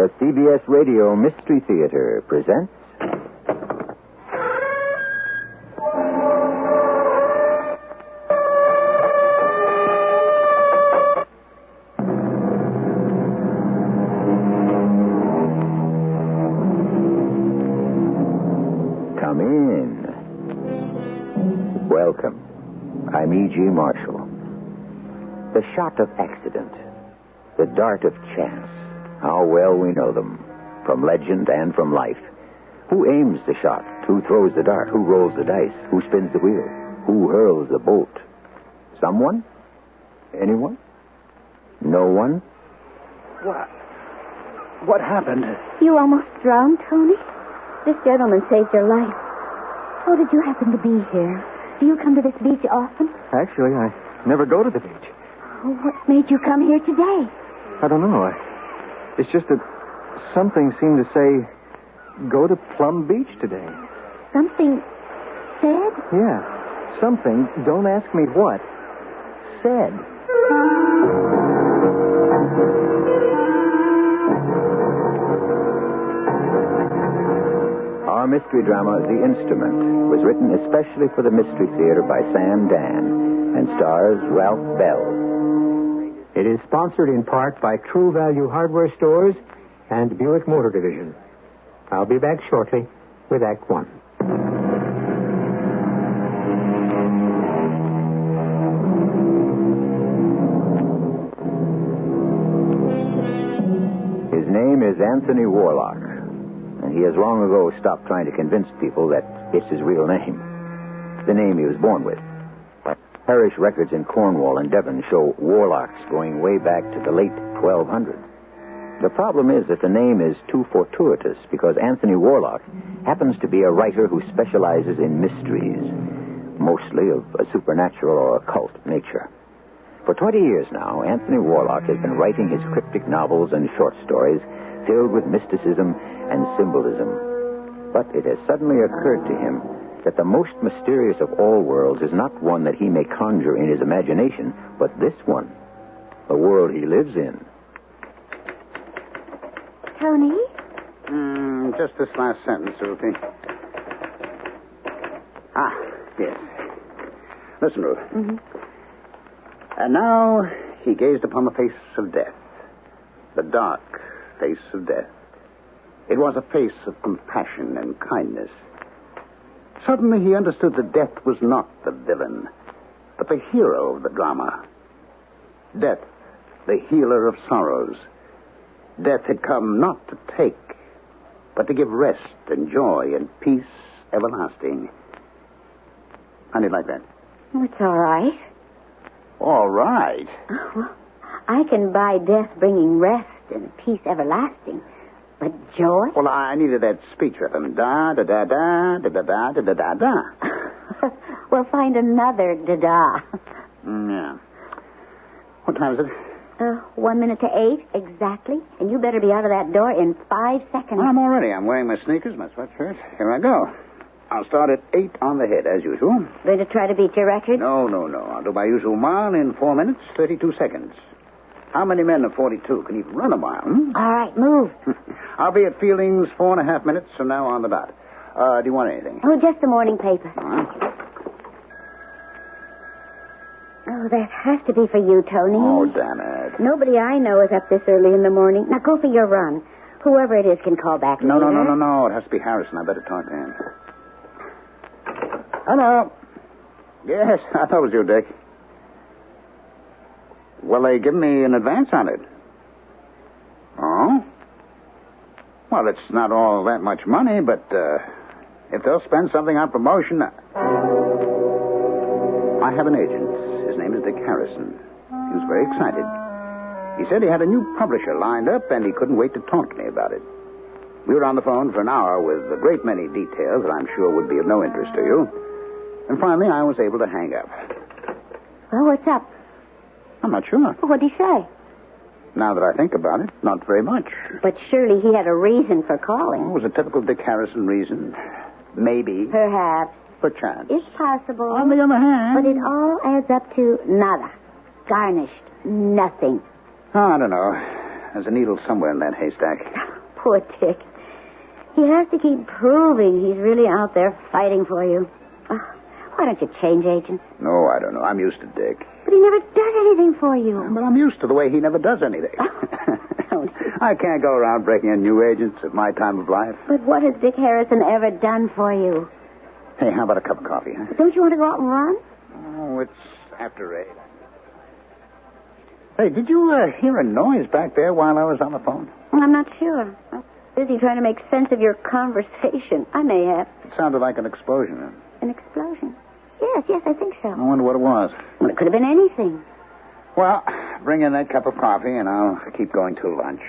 The CBS Radio Mystery Theater presents... Come in. Welcome. I'm E.G. Marshall. The shot of accident. The dart of chance. How well we know them. From legend and from life. Who aims the shot? Who throws the dart? Who rolls the dice? Who spins the wheel? Who hurls the bolt? Someone? Anyone? No one? What happened? You almost drowned, Tony. This gentleman saved your life. How did you happen to be here? Do you come to this beach often? Actually, I never go to the beach. Oh, what made you come here today? I don't know. It's just that something seemed to say, go to Plum Beach today. Something said? Yeah. Something, don't ask me what, said. Our mystery drama, The Instrument, was written especially for the Mystery Theater by Sam Dan and stars Ralph Bell. It is sponsored in part by True Value Hardware Stores and Buick Motor Division. I'll be back shortly with Act One. His name is Anthony Warlock, and he has long ago stopped trying to convince people that it's his real name, the name he was born with. Parish records in Cornwall and Devon show Warlocks going way back to the late 1200s. The problem is that the name is too fortuitous because Anthony Warlock happens to be a writer who specializes in mysteries, mostly of a supernatural or occult nature. For 20 years now, Anthony Warlock has been writing his cryptic novels and short stories filled with mysticism and symbolism. But it has suddenly occurred to him that the most mysterious of all worlds is not one that he may conjure in his imagination, but this one, the world he lives in. Tony? Just this last sentence, Ruthie. Yes. Listen, Ruth. Mm-hmm. And now he gazed upon the face of death. The dark face of death. It was a face of compassion and kindness. Suddenly he understood that death was not the villain, but the hero of the drama. Death, the healer of sorrows. Death had come not to take, but to give rest and joy and peace everlasting. How do you like that? It's all right. All right. Oh, well, I can buy death bringing rest and peace everlasting. But joy? Well, I needed that speech rhythm. Da, da, da, da, da, da, da, da, da, da, da. We'll find another da-da. Yeah. What time is it? 1 minute to 8, exactly. And you better be out of that door in 5 seconds. Well, I'm all ready. I'm wearing my sneakers, my sweatshirt. Here I go. I'll start at 8 on the head, as usual. Going to try to beat your record? No. I'll do my usual mile in 4 minutes, 32 seconds. How many men of 42 can even run a mile? All right, move. I'll be at Fielding's 4.5 minutes from now on the dot. Do you want anything? Oh, just the morning paper. All right. Oh, that has to be for you, Tony. Oh, damn it. Nobody I know is up this early in the morning. Now, go for your run. Whoever it is can call back No. later. It has to be Harrison. I better talk to him. Hello. Yes, I thought it was you, Dick. Well, they give me an advance on it. Oh? Well, it's not all that much money, but if they'll spend something on promotion... I have an agent. His name is Dick Harrison. He was very excited. He said he had a new publisher lined up, and he couldn't wait to talk to me about it. We were on the phone for an hour with a great many details that I'm sure would be of no interest to you. And finally, I was able to hang up. Well, what's up? I'm not sure. What'd he say? Now that I think about it, not very much. But surely he had a reason for calling. It was a typical Dick Harrison reason. Maybe. Perhaps. Perchance. It's possible. On the other hand... But it all adds up to nada. Garnished. Nothing. Oh, I don't know. There's a needle somewhere in that haystack. Poor Dick. He has to keep proving he's really out there fighting for you. Oh, why don't you change agents? No, I don't know. I'm used to Dick. But he never does anything for you. But I'm used to the way he never does anything. Tony. I can't go around breaking in new agents at my time of life. But what has Dick Harrison ever done for you? Hey, how about a cup of coffee, huh? Don't you want to go out and run? Oh, it's after 8. Hey, did you hear a noise back there while I was on the phone? I'm not sure. I'm busy trying to make sense of your conversation. I may have. It sounded like an explosion. An explosion? Yes, I think so. I wonder what it was. Well, it could have been anything. Well, bring in that cup of coffee, and I'll keep going till lunch.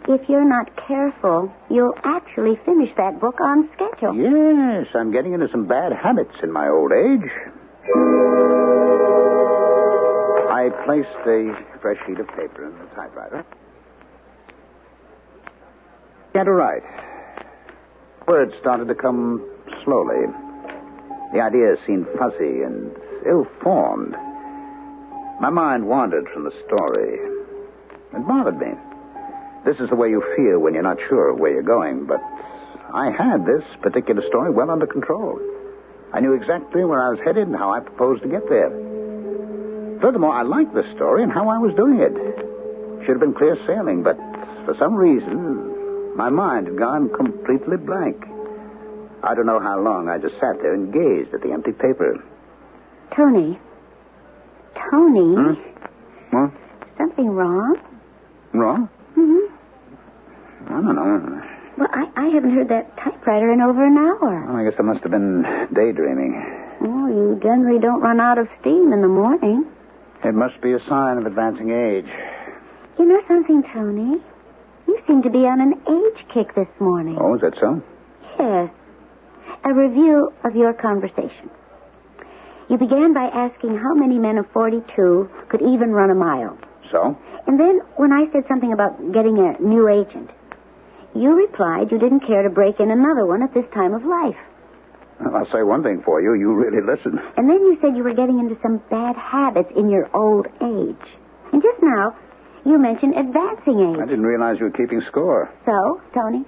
If you're not careful, you'll actually finish that book on schedule. Yes, I'm getting into some bad habits in my old age. I placed a fresh sheet of paper in the typewriter. Began to write. Words started to come slowly. The ideas seemed fuzzy and ill-formed. My mind wandered from the story. It bothered me. This is the way you feel when you're not sure of where you're going, but I had this particular story well under control. I knew exactly where I was headed and how I proposed to get there. Furthermore, I liked the story and how I was doing it. Should have been clear sailing, but for some reason, my mind had gone completely blank. I don't know how long. I just sat there and gazed at the empty paper. Tony? What? Something wrong? Wrong? Mm-hmm. I don't know. Well, I haven't heard that typewriter in over an hour. Well, I guess I must have been daydreaming. Oh, you generally don't run out of steam in the morning. It must be a sign of advancing age. You know something, Tony? You seem to be on an age kick this morning. Oh, is that so? Yes. A review of your conversation. You began by asking how many men of 42 could even run a mile. So? And then when I said something about getting a new agent, you replied you didn't care to break in another one at this time of life. Well, I'll say one thing for you. You really listen. And then you said you were getting into some bad habits in your old age. And just now, you mentioned advancing age. I didn't realize you were keeping score. So, Tony?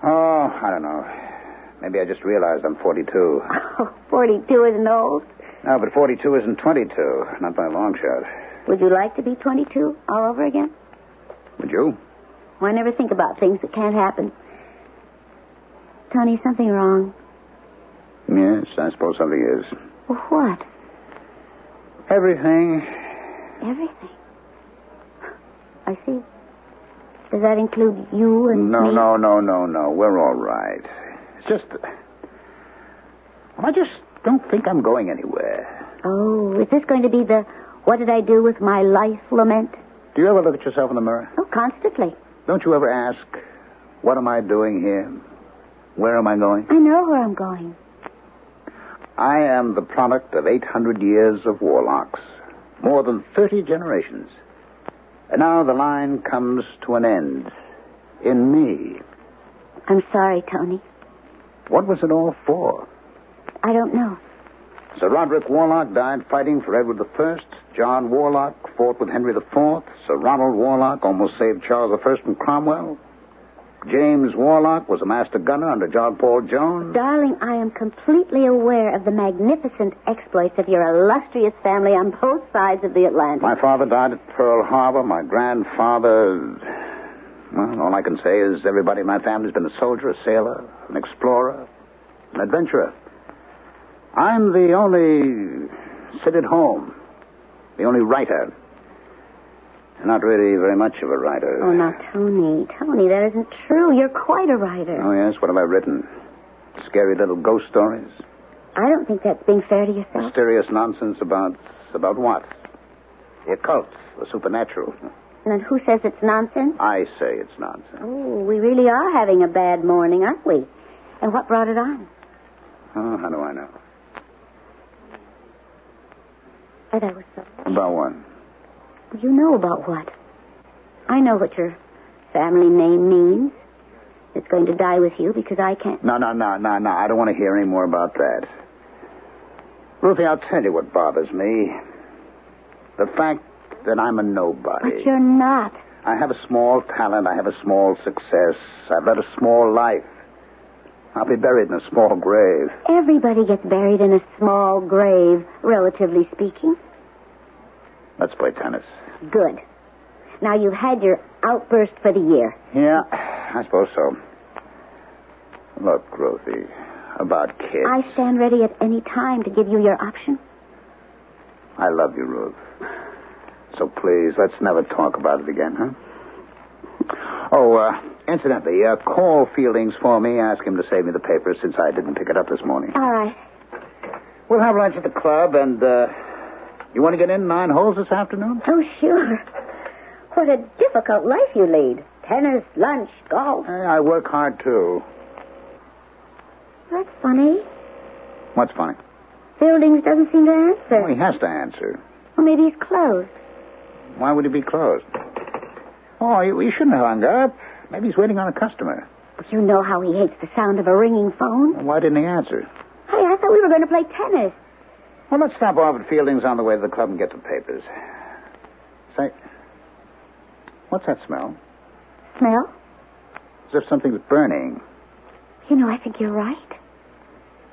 Oh, I don't know. Maybe I just realized I'm 42. Oh, 42 isn't old. No, but 42 isn't 22. Not by a long shot. Would you like to be 22 all over again? Would you? Well, I never think about things that can't happen. Tony, something wrong? Yes, I suppose something is. Well, what? Everything. Everything? I see. Does that include you and No, me? No. We're all right. It's just... I just don't think I'm going anywhere. Oh, is this going to be the what did I do with my life lament? Do you ever look at yourself in the mirror? Oh, constantly. Don't you ever ask, what am I doing here? Where am I going? I know where I'm going. I am the product of 800 years of warlocks. More than 30 generations. And now the line comes to an end. In me. I'm sorry, Tony. What was it all for? I don't know. Sir Roderick Warlock died fighting for Edward I. John Warlock fought with Henry IV. Sir Ronald Warlock almost saved Charles I from Cromwell. James Warlock was a master gunner under John Paul Jones. Darling, I am completely aware of the magnificent exploits of your illustrious family on both sides of the Atlantic. My father died at Pearl Harbor. My grandfather... Well, all I can say is everybody in my family's been a soldier, a sailor, an explorer, an adventurer. I'm the only sit-at-home, the only writer. Not really very much of a writer. Oh, now, Tony, that isn't true. You're quite a writer. Oh, yes? What have I written? Scary little ghost stories? I don't think that's being fair to yourself. Mysterious nonsense about what? The occult, the supernatural. And who says it's nonsense? I say it's nonsense. Oh, we really are having a bad morning, aren't we? And what brought it on? Oh, how do I know? Oh, that was so... About what? You know about what? I know what your family name means. It's going to die with you because I can't... No. I don't want to hear any more about that. Ruthie, I'll tell you what bothers me. The fact that I'm a nobody. But you're not. I have a small talent. I have a small success. I've led a small life. I'll be buried in a small grave. Everybody gets buried in a small grave, relatively speaking. Let's play tennis. Good. Now, you've had your outburst for the year. Yeah, I suppose so. Look, Ruthie, about kids. I stand ready at any time to give you your option. I love you, Ruth. So please, let's never talk about it again, huh? Oh, incidentally, call Fieldings for me. Ask him to save me the paper since I didn't pick it up this morning. All right. We'll have lunch at the club, and you want to get in 9 holes this afternoon? Oh, sure. What a difficult life you lead. Tennis, lunch, golf. Hey, I work hard, too. That's funny. What's funny? Fieldings doesn't seem to answer. Oh, he has to answer. Well, maybe he's closed. Why would he be closed? Oh, you shouldn't have hung up. Maybe he's waiting on a customer. You know how he hates the sound of a ringing phone. Well, why didn't he answer? Hey, I thought we were going to play tennis. Well, let's stop off at Fieldings on the way to the club and get some papers. Say, what's that smell? Smell? As if something's burning. You know, I think you're right.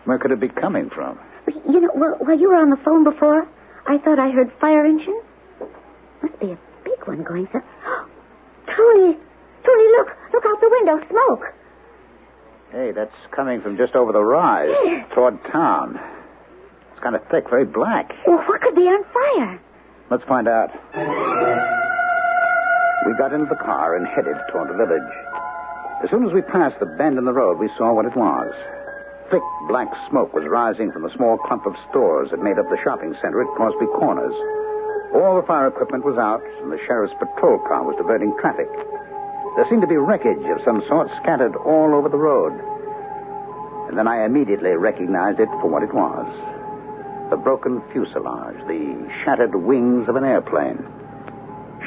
Where could it be coming from? You know, while you were on the phone before, I thought I heard fire engines. Must be a big one going so... Tony, look out the window, smoke. Hey, that's coming from just over the rise toward town. It's kind of thick, very black. Well, what could be on fire? Let's find out. We got into the car and headed toward the village. As soon as we passed the bend in the road, we saw what it was. Thick black smoke was rising from the small clump of stores that made up the shopping center at Crosby Corners. All the fire equipment was out, and the sheriff's patrol car was diverting traffic. There seemed to be wreckage of some sort scattered all over the road. And then I immediately recognized it for what it was. The broken fuselage, the shattered wings of an airplane.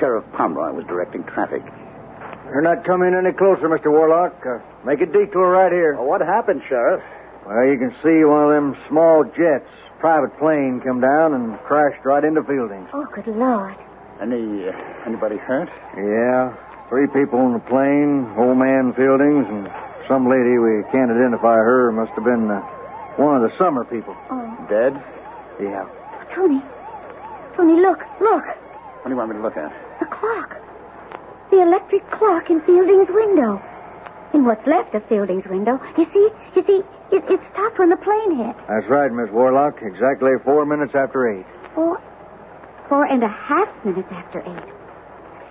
Sheriff Pomeroy was directing traffic. You're not coming any closer, Mr. Warlock. Make a detour right here. Well, what happened, Sheriff? Well, you can see one of them small jets, private plane, come down and crashed right into Fieldings. Oh, good Lord. Anybody hurt? Yeah, 3 people on the plane, old man Fieldings, and some lady, we can't identify her, must have been one of the summer people. Oh. Dead? Yeah. Tony, look. What do you want me to look at? The clock. The electric clock in Fielding's window. In what's left of Fielding's window. You see, it stopped when the plane hit. That's right, Miss Warlock. Exactly 4 minutes after 8. 4.5 minutes after 8.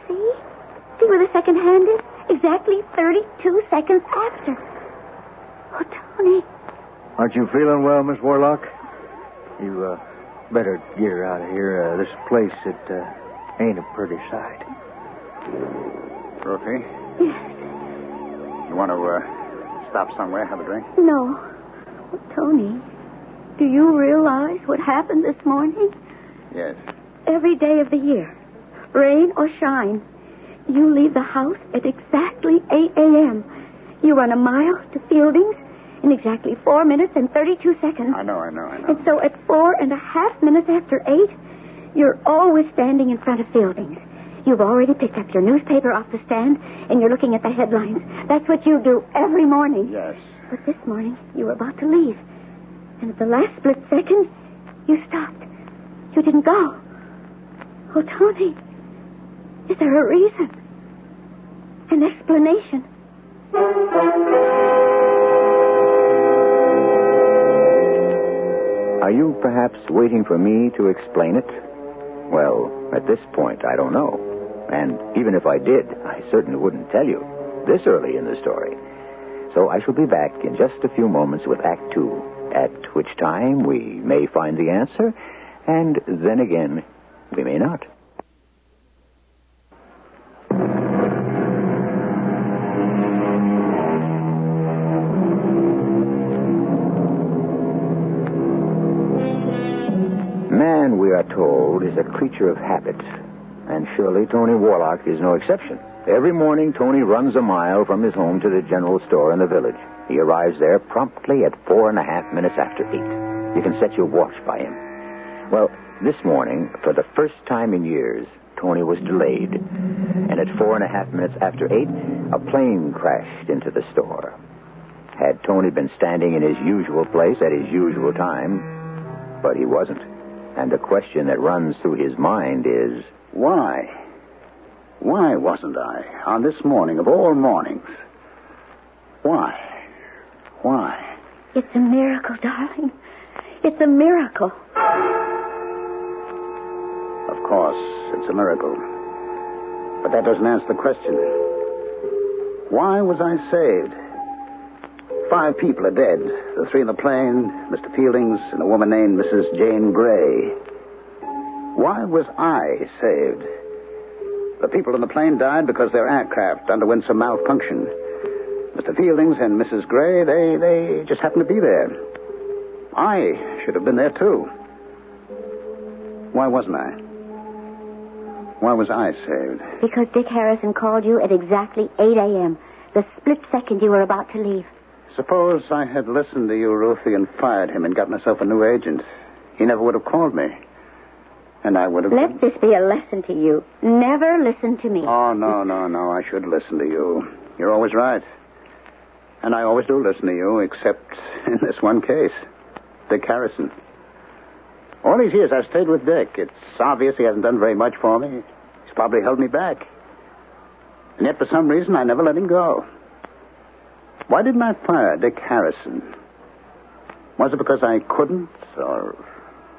See where the second hand is? Exactly 32 seconds after. Oh, Tony. Aren't you feeling well, Miss Warlock? You, better get her out of here. This place, it ain't a pretty sight. Ruthie? Yes. You want to stop somewhere, have a drink? No. Oh, Tony, do you realize what happened this morning? Yes. Every day of the year, rain or shine, you leave the house at exactly 8 a.m. You run a mile to Fieldings in exactly 4 minutes and 32 seconds. I know. And so at 4.5 minutes after 8, you're always standing in front of Fieldings. You've already picked up your newspaper off the stand, and you're looking at the headlines. That's what you do every morning. Yes. But this morning, you were about to leave. And at the last split second, you stopped. You didn't go. Oh, Tony, is there a reason? An explanation? Are you perhaps waiting for me to explain it? Well, at this point, I don't know. And even if I did, I certainly wouldn't tell you this early in the story. So I shall be back in just a few moments with Act 2, at which time we may find the answer, and then again, we may not. Man, we are told, is a creature of habit. And surely Tony Warlock is no exception. Every morning, Tony runs a mile from his home to the general store in the village. He arrives there promptly at 4.5 minutes after 8. You can set your watch by him. Well, this morning, for the first time in years, Tony was delayed. And at 4.5 minutes after 8, a plane crashed into the store. Had Tony been standing in his usual place at his usual time, but he wasn't. And the question that runs through his mind is... Why? Why wasn't I on this morning of all mornings? Why? Why? It's a miracle, darling. It's a miracle. Of course, it's a miracle. But that doesn't answer the question. Why was I saved? 5 people are dead. The 3 in the plane, Mr. Fieldings, and a woman named Mrs. Jane Gray. Why was I saved? The people in the plane died because their aircraft underwent some malfunction. Mr. Fieldings and Mrs. Gray, they just happened to be there. I should have been there, too. Why wasn't I? Why was I saved? Because Dick Harrison called you at exactly 8 a.m., the split second you were about to leave. Suppose I had listened to you, Ruthie, and fired him and got myself a new agent. He never would have called me. And I would have... Let this be a lesson to you. Never listen to me. Oh, no. I should listen to you. You're always right. And I always do listen to you, except in this one case. Dick Harrison. All these years I've stayed with Dick. It's obvious he hasn't done very much for me. He's probably held me back. And yet, for some reason, I never let him go. Why didn't I fire Dick Harrison? Was it because I couldn't, or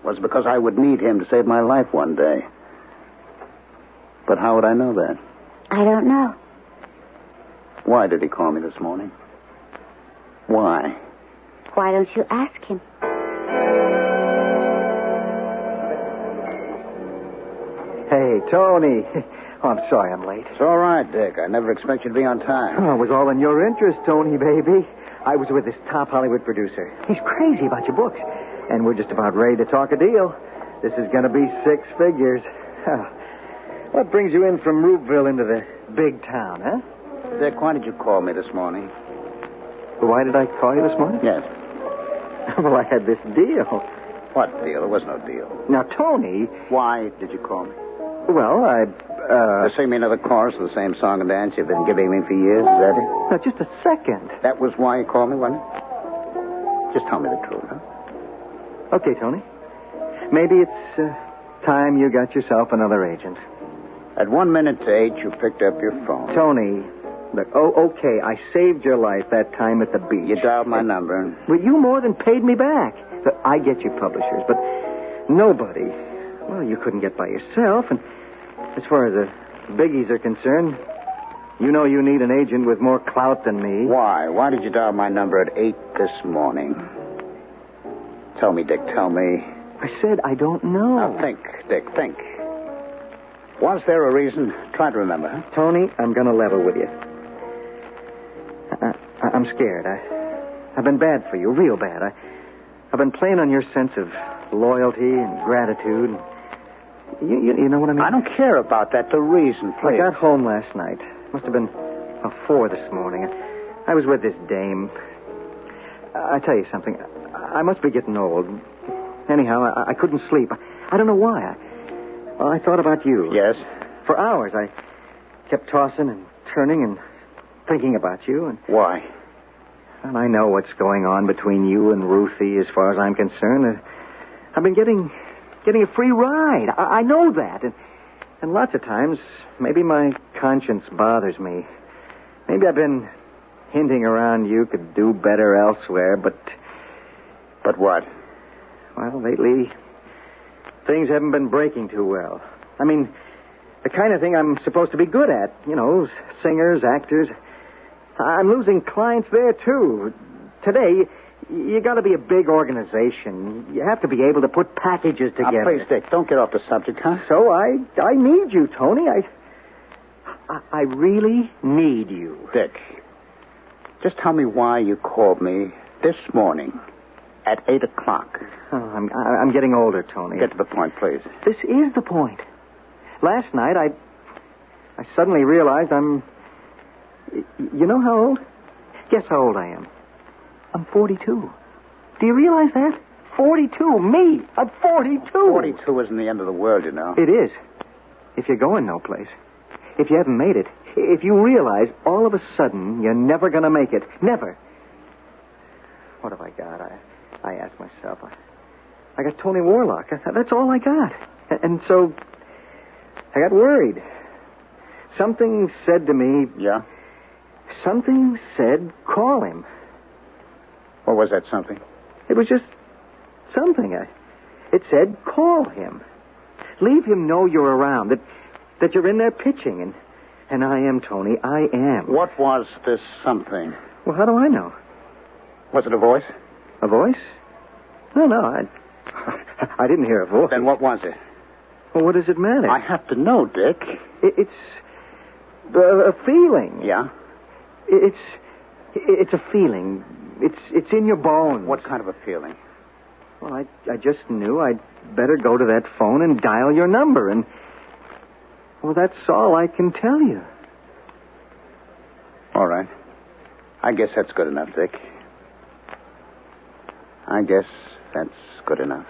was it because I would need him to save my life one day? But how would I know that? I don't know. Why did he call me this morning? Why? Why don't you ask him? Hey, Tony. Oh, I'm sorry I'm late. It's all right, Dick. I never expect you to be on time. Oh, it was all in your interest, Tony, baby. I was with this top Hollywood producer. He's crazy about your books. And we're just about ready to talk a deal. This is going to be 6 figures. What brings you in from Rupeville into the big town, huh? Dick, why did you call me this morning? Why did I call you this morning? Yes. Well, I had this deal. What deal? There was no deal. Now, Tony... Why did you call me? Well, To sing me another chorus of the same song and dance you've been giving me for years, is that it? Now, just a second. That was why you called me, wasn't it? Just tell me the truth, huh? Okay, Tony. Maybe it's time you got yourself another agent. At 1 minute to 8, you picked up your phone. Tony, look, okay, I saved your life that time at the beach. You dialed my number. Well, you more than paid me back. Look, I get you publishers, but nobody. Well, you couldn't get by yourself, and as far as the biggies are concerned, you know you need an agent with more clout than me. Why? Why did you dial my number at 8 this morning? Tell me, Dick, tell me. I said I don't know. Now, think, Dick, think. Was there a reason? Try to remember, huh? Tony, I'm going to level with you. I'm scared. I've been bad for you, real bad. I've been playing on your sense of loyalty and gratitude. You know what I mean? I don't care about that. The reason, please. I got home last night. Must have been 4 this morning. I was with this dame. I tell you something. I must be getting old. Anyhow, I couldn't sleep. I don't know why. I thought about you. Yes? For hours, I kept tossing and turning and thinking about you. And why? And I know what's going on between you and Ruthie as far as I'm concerned. I've been getting a free ride. I know that. And lots of times, maybe my conscience bothers me. Maybe I've been hinting around you could do better elsewhere, but... But what? Well, lately, things haven't been breaking too well. I mean, the kind of thing I'm supposed to be good at. You know, singers, actors. I'm losing clients there, too. Today, you got to be a big organization. You have to be able to put packages together. Please, Dick, don't get off the subject, huh? So I need you, Tony. I really need you. Dick, just tell me why you called me this morning at 8 o'clock. Oh, I'm getting older, Tony. Get to the point, please. This is the point. Last night, I suddenly realized I'm... You know how old? Guess how old I am. I'm 42. Do you realize that? 42. Me. I'm 42. 42 isn't the end of the world, you know. It is. if you're going no place, if you haven't made it, if you realize all of a sudden you're never going to make it, never. What have I got? I asked myself. I got Tony Warlock. That's all I got. And so I got worried. Something said to me... Yeah? Something said, call him. What was that something? It was just something. It said, call him. Leave him know you're around, that you're in there pitching. And I am, Tony. I am. What was this something? Well, how do I know? Was it a voice? A voice? No, I didn't hear a voice. Then what was it? Well, what does it matter? I have to know, Dick. It's a feeling. Yeah? It's a feeling. It's in your bones. What kind of a feeling? Well, I just knew I'd better go to that phone and dial your number, and... Well, that's all I can tell you. All right. I guess that's good enough, Dick. I guess that's good enough.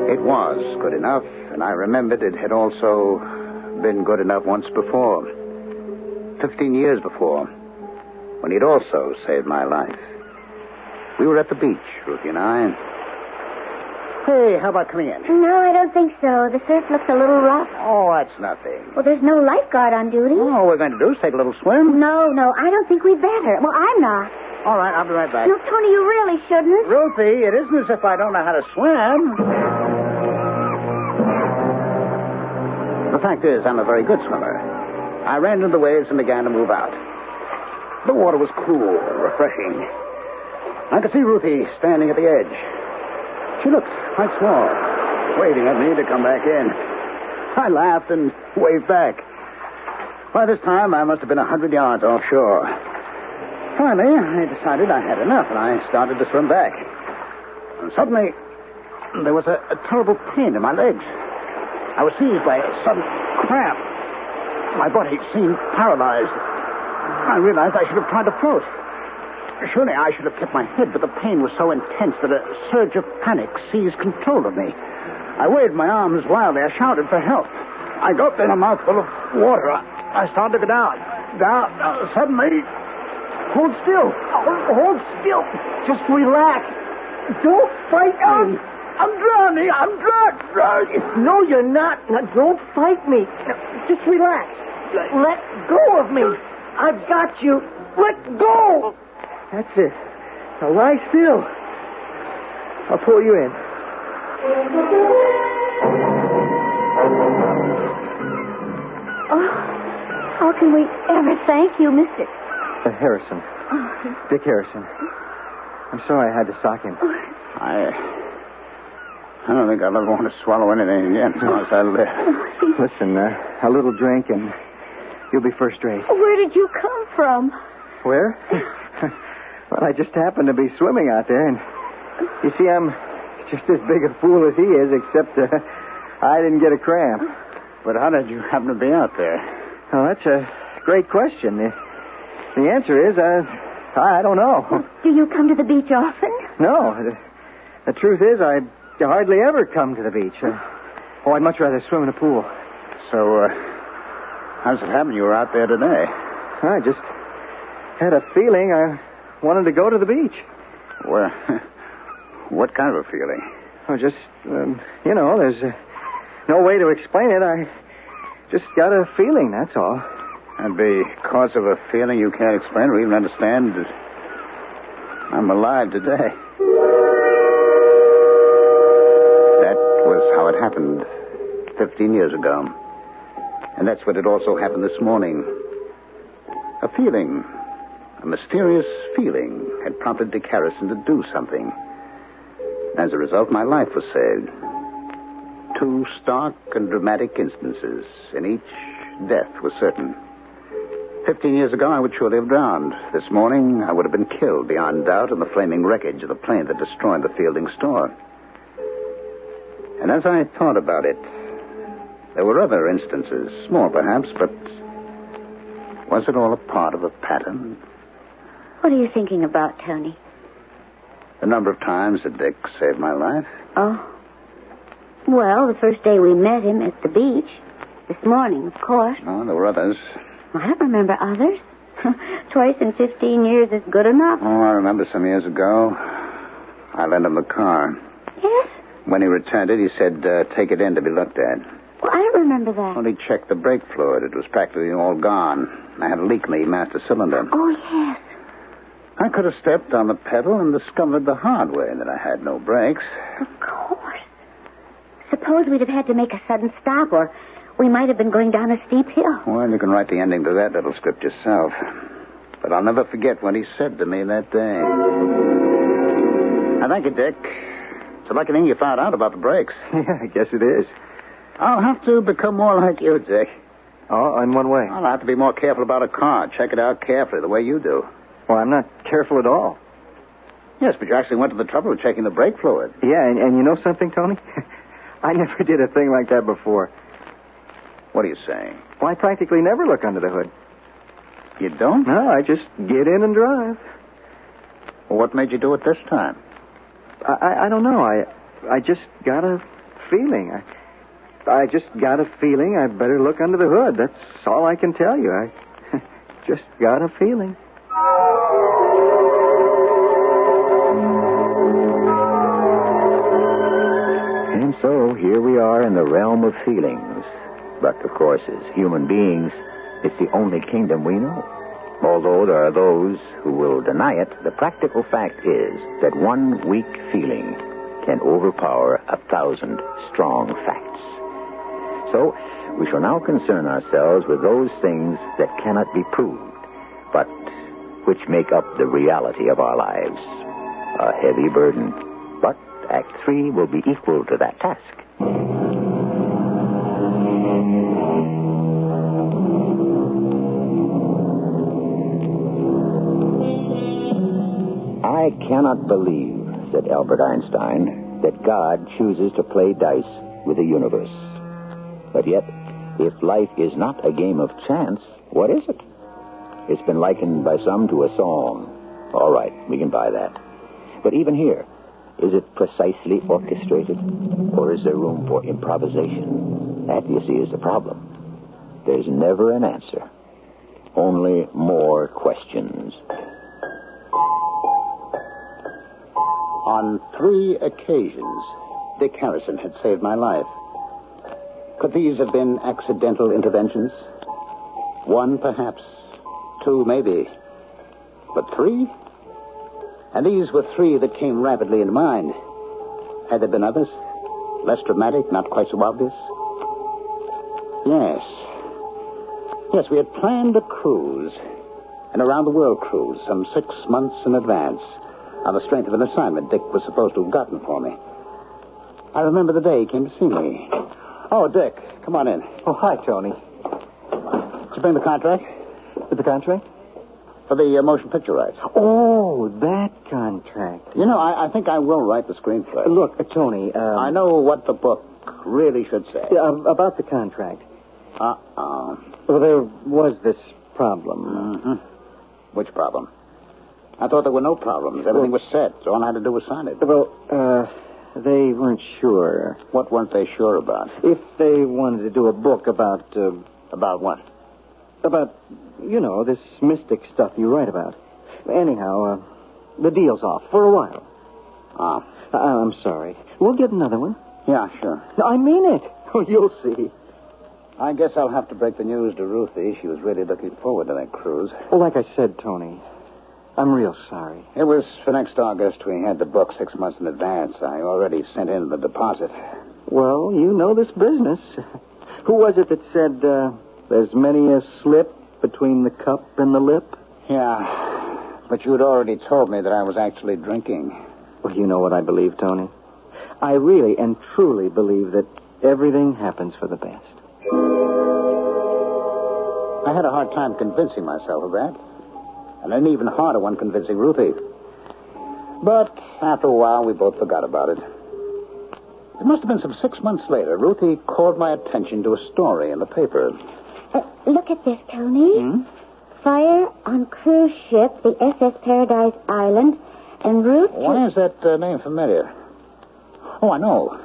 It was good enough, and I remembered it had also been good enough once before. 15 years before, when he'd also saved my life. We were at the beach, Ruthie and I. Hey, how about coming in? No, I don't think so. The surf looks a little rough. Oh, that's nothing. Well, there's no lifeguard on duty. All we're going to do is take a little swim. No, I don't think we'd better. Well, I'm not. All right, I'll be right back. No, Tony, you really shouldn't. Ruthie, it isn't as if I don't know how to swim. The fact is, I'm a very good swimmer. I ran into the waves and began to move out. The water was cool and refreshing. I could see Ruthie standing at the edge. She looked quite small, waving at me to come back in. I laughed and waved back. By this time, I must have been 100 yards offshore. Finally, I decided I had enough, and I started to swim back. And suddenly, there was a terrible pain in my legs. I was seized by a sudden cramp. My body seemed paralyzed. I realized I should have tried to float. Surely I should have kept my head, but the pain was so intense that a surge of panic seized control of me. I waved my arms wildly. I shouted for help. I gulped in a mouthful of water. I started to go down. Suddenly... Hold still. Hold still. Just relax. Don't fight me. I'm drowning. I'm drowning. No, you're not. Now, don't fight me. Just relax. Let go of me. I've got you. Let go. That's it. Now lie still. I'll pull you in. Oh, how can we ever thank you, Mr. Harrison. Dick Harrison. I'm sorry I had to sock him. I don't think I'll ever want to swallow anything again as long as I live. Listen, a little drink and you'll be first rate. Where did you come from? Where? Well, I just happened to be swimming out there, and you see, I'm just as big a fool as he is, except I didn't get a cramp. But how did you happen to be out there? Oh, that's a great question. The answer is, I don't know. Do you come to the beach often? No. The truth is, I hardly ever come to the beach. I'd much rather swim in a pool. So, how does it happen you were out there today? I just had a feeling I wanted to go to the beach. Well, what kind of a feeling? Oh, just, there's no way to explain it. I just got a feeling, that's all. And because of a feeling you can't explain or even understand, I'm alive today. That was how it happened 15 years ago. And that's what had also happened this morning. A feeling, a mysterious feeling, had prompted Dick Harrison to do something. As a result, my life was saved. 2 stark and dramatic instances. In each, death was certain. 15 years ago, I would surely have drowned. This morning, I would have been killed beyond doubt in the flaming wreckage of the plane that destroyed the Fielding store. And as I thought about it, there were other instances, small perhaps, but was it all a part of a pattern? What are you thinking about, Tony? The number of times that Dick saved my life. Oh? Well, the first day we met him at the beach. This morning, of course. Oh, there were others. I don't remember others. Twice in 15 years is good enough. Oh, I remember some years ago. I lent him the car. Yes? When he returned it, he said, take it in to be looked at. Well, I don't remember that. Well, he checked the brake fluid. It was practically all gone. I had a leak in the master cylinder. Oh, yes. I could have stepped on the pedal and discovered the hard way that I had no brakes. Of course. Suppose we'd have had to make a sudden stop, or we might have been going down a steep hill. Well, you can write the ending to that little script yourself. But I'll never forget what he said to me that day. Thank you, Dick. It's a lucky thing you found out about the brakes. Yeah, I guess it is. I'll have to become more like you, Dick. Oh, in what way? I'll have to be more careful about a car. Check it out carefully, the way you do. Well, I'm not careful at all. Yes, but you actually went to the trouble of checking the brake fluid. Yeah, and you know something, Tony? I never did a thing like that before. What are you saying? Well, I practically never look under the hood. You don't? No, I just get in and drive. Well, what made you do it this time? I don't know. I just got a feeling. I just got a feeling I'd better look under the hood. That's all I can tell you. I just got a feeling. And so here we are in the realm of feelings. But, of course, as human beings, it's the only kingdom we know. Although there are those who will deny it, the practical fact is that one weak feeling can overpower 1,000 strong facts. So, we shall now concern ourselves with those things that cannot be proved, but which make up the reality of our lives. A heavy burden. But Act 3 will be equal to that task. I cannot believe, said Albert Einstein, that God chooses to play dice with the universe. But yet, if life is not a game of chance, what is it? It's been likened by some to a song. All right, we can buy that. But even here, is it precisely orchestrated? Or is there room for improvisation? That, you see, is the problem. There's never an answer. Only more questions. On 3 occasions, Dick Harrison had saved my life. Could these have been accidental interventions? 1, perhaps. 2, maybe. But 3? And these were 3 that came rapidly into mind. Had there been others? Less dramatic, not quite so obvious? Yes. Yes, we had planned a cruise, an around-the-world cruise, some 6 months in advance, on the strength of an assignment Dick was supposed to have gotten for me. I remember the day he came to see me. Oh, Dick, come on in. Oh, hi, Tony. Did you bring the contract? The contract? For the motion picture rights. Oh, that contract. You know, I think I will write the screenplay. Look, Tony, I know what the book really should say. About the contract. Uh-oh. Well, there was this problem. Mm-hmm. Which problem? I thought there were no problems. Everything was set. So all I had to do was sign it. Well, they weren't sure. What weren't they sure about? If they wanted to do a book about... About what? About, you know, this mystic stuff you write about. Anyhow, the deal's off for a while. Oh. I'm sorry. We'll get another one. Yeah, sure. No, I mean it. You'll see. I guess I'll have to break the news to Ruthie. She was really looking forward to that cruise. Well, like I said, Tony, I'm real sorry. It was for next August. We had the book 6 months in advance. I already sent in the deposit. Well, you know this business. Who was it that said, there's many a slip between the cup and the lip? Yeah, but you'd already told me that I was actually drinking. Well, you know what I believe, Tony. I really and truly believe that everything happens for the best. I had a hard time convincing myself of that. And an even harder one convincing Ruthie. But after a while, we both forgot about it. It must have been some 6 months later. Ruthie called my attention to a story in the paper. Look at this, Tony. Fire on cruise ship, the SS Paradise Island, en route to... Why is that name familiar? Oh, I know.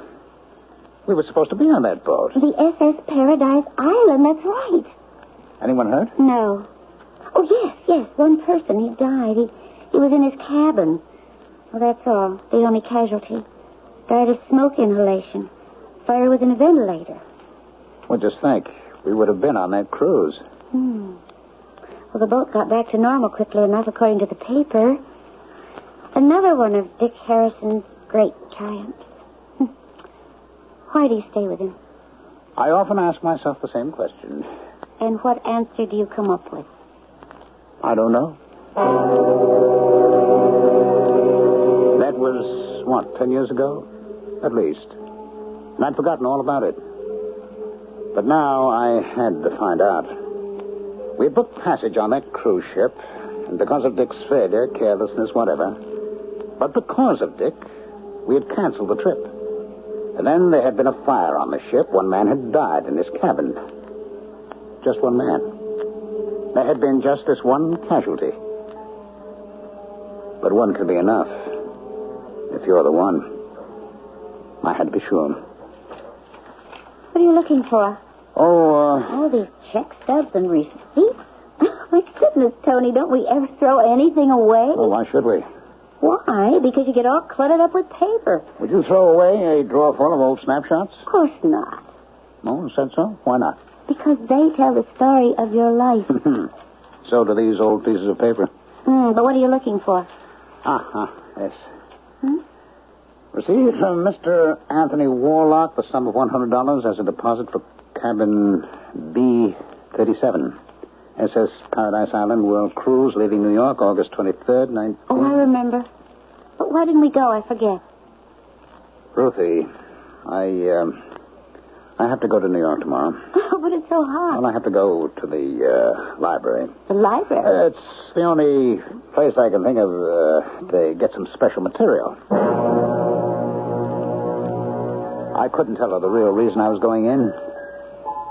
We were supposed to be on that boat. The SS Paradise Island, that's right. Anyone hurt? No. Oh, yes. One person. He died. He was in his cabin. Well, that's all. The only casualty. Died of smoke inhalation. Fire was in a ventilator. Well, just think. We would have been on that cruise. Well, the boat got back to normal quickly enough, according to the paper. Another one of Dick Harrison's great triumphs. Why do you stay with him? I often ask myself the same question. And what answer do you come up with? I don't know. That was, 10 years ago? At least. And I'd forgotten all about it. But now I had to find out. We had booked passage on that cruise ship, and because of Dick's failure, carelessness, whatever. But because of Dick, we had canceled the trip. And then there had been a fire on the ship. One man had died in his cabin. Just one man. There had been just this one casualty. But one could be enough. If you're the one. I had to be sure. What are you looking for? Oh, these check stubs and receipts. My goodness, Tony, don't we ever throw anything away? Well, why should we? Why? Because you get all cluttered up with paper. Would you throw away a drawer full of old snapshots? Of course not. Oh, you said so? Why not? Because they tell the story of your life. So do these old pieces of paper. But what are you looking for? Yes. Received from Mr. Anthony Warlock the sum of $100 as a deposit for cabin B37. SS Paradise Island World Cruise leaving New York August 23rd, 19... Oh, I remember. But why didn't we go? I forget. Ruthie, I have to go to New York tomorrow. Oh, but it's so hot. Well, I have to go to the library. The library? It's the only place I can think of to get some special material. I couldn't tell her the real reason I was going in.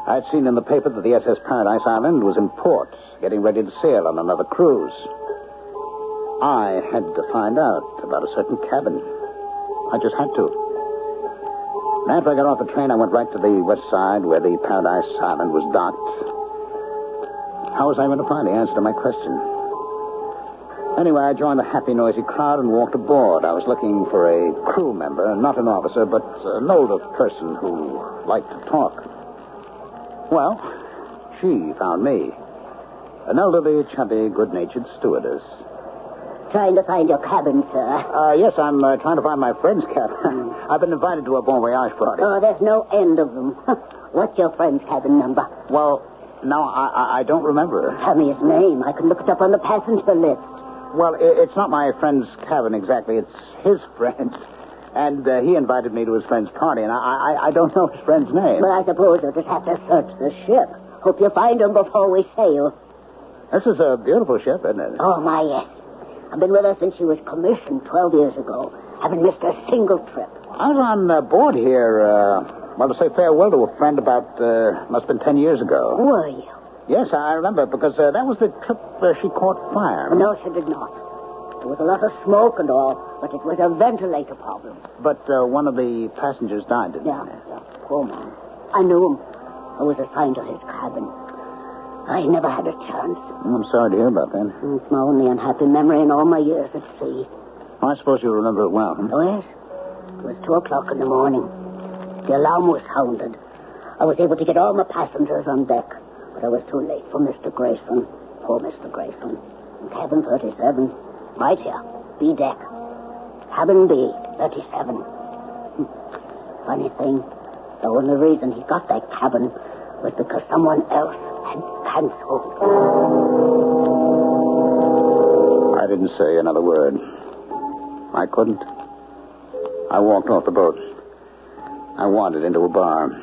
I'd seen in the paper that the SS Paradise Island was in port, getting ready to sail on another cruise. I had to find out about a certain cabin. I just had to. And after I got off the train, I went right to the west side where the Paradise Island was docked. How was I going to find the answer to my question? Anyway, I joined the happy, noisy crowd and walked aboard. I was looking for a crew member, not an officer, but an older person who liked to talk. Well, she found me. An elderly, chubby, good-natured stewardess. Trying to find your cabin, sir. Yes, I'm trying to find my friend's cabin. I've been invited to a bon voyage party. Oh, there's no end of them. What's your friend's cabin number? Well, no, I don't remember. Tell me his name. I can look it up on the passenger list. Well, it's not my friend's cabin exactly. It's his friend's. And he invited me to his friend's party, and I don't know his friend's name. Well, I suppose you'll just have to search the ship. Hope you find him before we sail. This is a beautiful ship, isn't it? Oh, my, yes. I've been with her since she was commissioned 12 years ago. Haven't missed a single trip. I was on board here, to say farewell to a friend about, must have been 10 years ago. Were you? Yes, I remember, because that was the trip she caught fire. No, she did not. There was a lot of smoke and all, but it was a ventilator problem. But one of the passengers died, didn't he? Yeah. Poor man. I knew him. I was assigned to his cabin. I never had a chance. I'm sorry to hear about that. It's my only unhappy memory in all my years at sea. I suppose you remember it well, huh? Oh, yes. It was 2 o'clock in the morning. The alarm was sounded. I was able to get all my passengers on deck, but I was too late for Mr. Grayson. Poor Mr. Grayson. In cabin 37. Right here. B deck. Cabin B, 37. Funny thing, the only reason he got that cabin was because someone else had canceled. I didn't say another word. I couldn't. I walked off the boat. I wandered into a bar.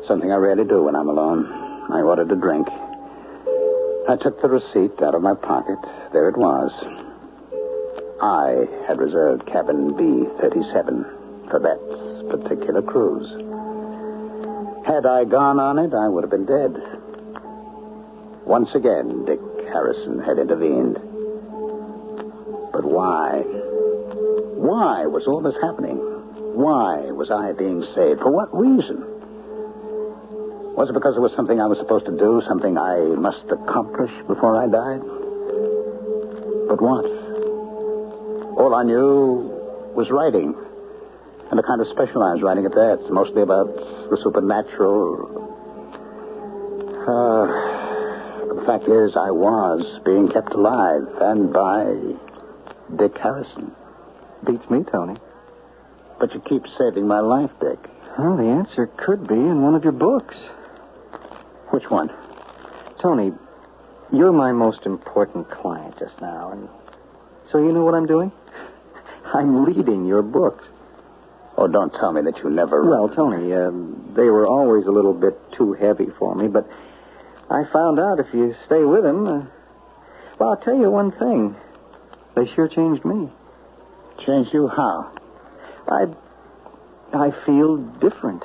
Something I rarely do when I'm alone. I ordered a drink. I took the receipt out of my pocket. There it was. I had reserved cabin B37 for that particular cruise. Had I gone on it, I would have been dead. Once again, Dick Harrison had intervened. But why? Why was all this happening? Why was I being saved? For what reason? Was it because it was something I was supposed to do, something I must accomplish before I died? But what? All I knew was writing, and a kind of specialized writing at that, mostly about the supernatural. The fact is, I was being kept alive, and by Dick Harrison. Beats me, Tony. But you keep saving my life, Dick. Well, the answer could be in one of your books. Which one? Tony, you're my most important client just now, and so you know what I'm doing? I'm reading your books. Oh, don't tell me that you never... Well, Tony, they were always a little bit too heavy for me, but I found out if you stay with them... well, I'll tell you one thing. They sure changed me. Changed you how? I feel different.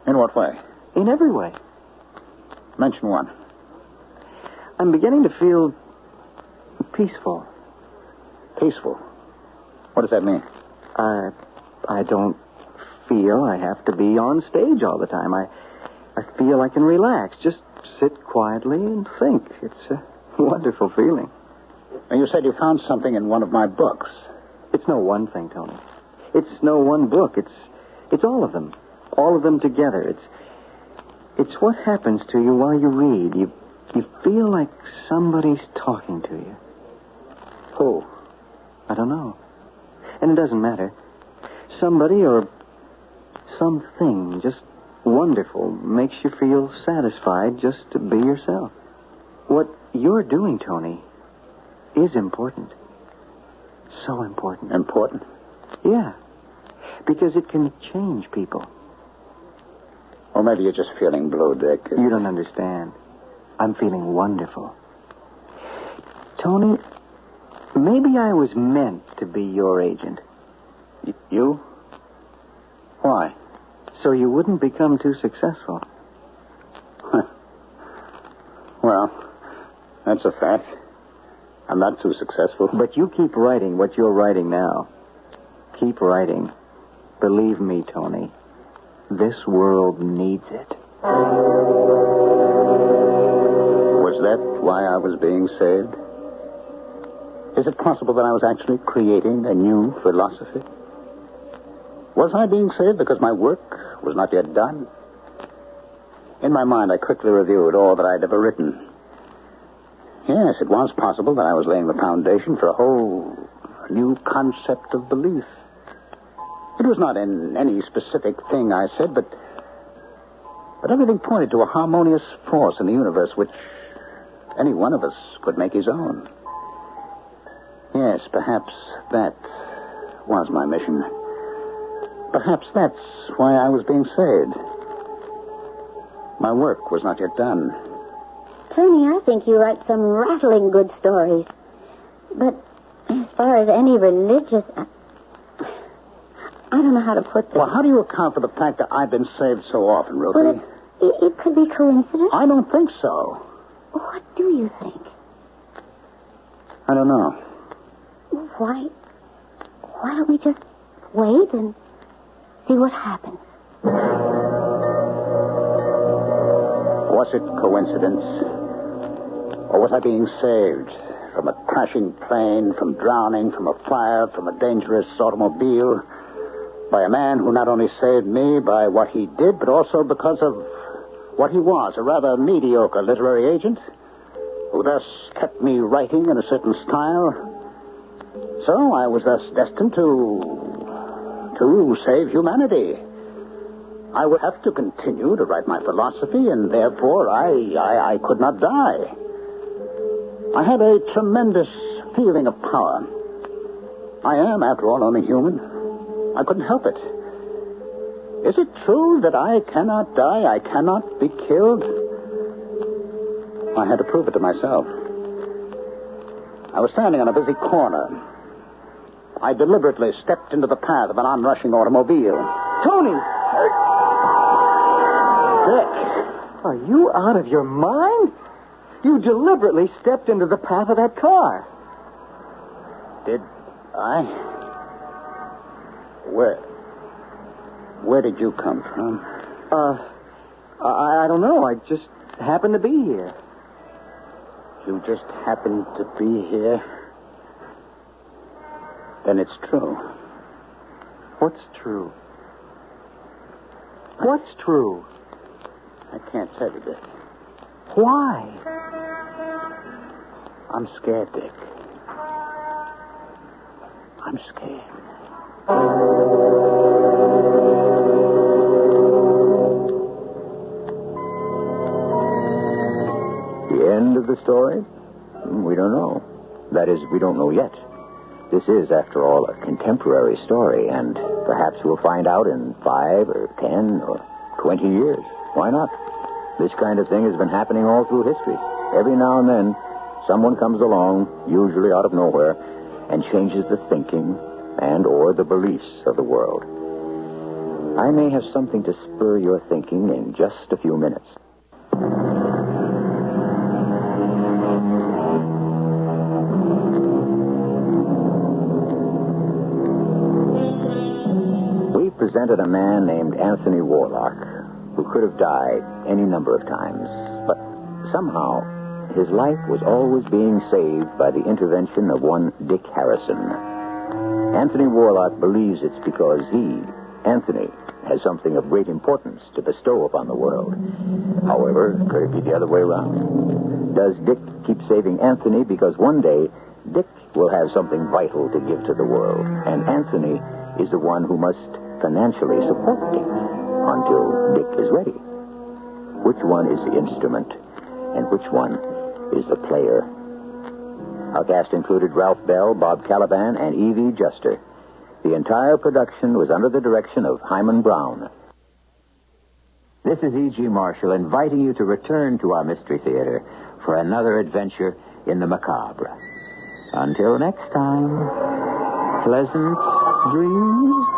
In what way? In every way. Mention one. I'm beginning to feel peaceful. Peaceful? What does that mean? I don't feel I have to be on stage all the time. I feel I can relax, just sit quietly and think. It's a wonderful feeling. And you said you found something in one of my books. It's no one thing, Tony. It's no one book. It's all of them. All of them together. It's what happens to you while you read. You feel like somebody's talking to you. Who? I don't know. And it doesn't matter. Somebody or something just wonderful makes you feel satisfied just to be yourself. What you're doing, Tony, is important. So important. Important? Yeah. Because it can change people. Or maybe you're just feeling blue, Dick. You don't understand. I'm feeling wonderful. Tony, maybe I was meant to be your agent. You? Why? So you wouldn't become too successful. Huh. Well, that's a fact. I'm not too successful. But you keep writing what you're writing now. Keep writing. Believe me, Tony, this world needs it. Was that why I was being saved? Is it possible that I was actually creating a new philosophy? Was I being saved because my work was not yet done? In my mind, I quickly reviewed all that I'd ever written. Yes, it was possible that I was laying the foundation for a whole new concept of belief. It was not in any specific thing I said, but everything pointed to a harmonious force in the universe which any one of us could make his own. Yes, perhaps that was my mission. Perhaps that's why I was being saved. My work was not yet done. Tony, I think you write some rattling good stories. But as far as any religious... I don't know how to put this. Well, how do you account for the fact that I've been saved so often, Ruthie? Well, it could be coincidence. I don't think so. What do you think? I don't know. Why don't we just wait and see what happens? Was it coincidence? Or was I being saved from a crashing plane, from drowning, from a fire, from a dangerous automobile, by a man who not only saved me by what he did, but also because of what he was, a rather mediocre literary agent, who thus kept me writing in a certain style? So I was thus destined to save humanity. I would have to continue to write my philosophy, and therefore I could not die. I had a tremendous feeling of power. I am, after all, only human. I couldn't help it. Is it true that I cannot die? I cannot be killed? I had to prove it to myself. I was standing on a busy corner. I deliberately stepped into the path of an onrushing automobile. Tony! Dick! Are you out of your mind? You deliberately stepped into the path of that car. Did I? Where? Where did you come from? I don't know. I just happened to be here. You just happened to be here? Then it's true. What's true? What's true? I can't tell you, Dick. Why? I'm scared, Dick. I'm scared. The end of the story? We don't know. That is, we don't know yet. This is, after all, a contemporary story, and perhaps we'll find out in 5 or 10 or 20 years. Why not? This kind of thing has been happening all through history. Every now and then, someone comes along, usually out of nowhere, and changes the thinking and or the beliefs of the world. I may have something to spur your thinking in just a few minutes. We presented a man named Anthony Warlock who could have died any number of times, but somehow his life was always being saved by the intervention of one Dick Harrison. Anthony Warlock believes it's because he, Anthony, has something of great importance to bestow upon the world. However, could it be the other way around? Does Dick keep saving Anthony because one day Dick will have something vital to give to the world, and Anthony is the one who must financially support Dick until Dick is ready? Which one is the instrument, and which one is the player? Our cast included Ralph Bell, Bob Caliban, and Evie Juster. The entire production was under the direction of Hyman Brown. This is E.G. Marshall inviting you to return to our Mystery Theater for another adventure in the macabre. Until next time, pleasant dreams.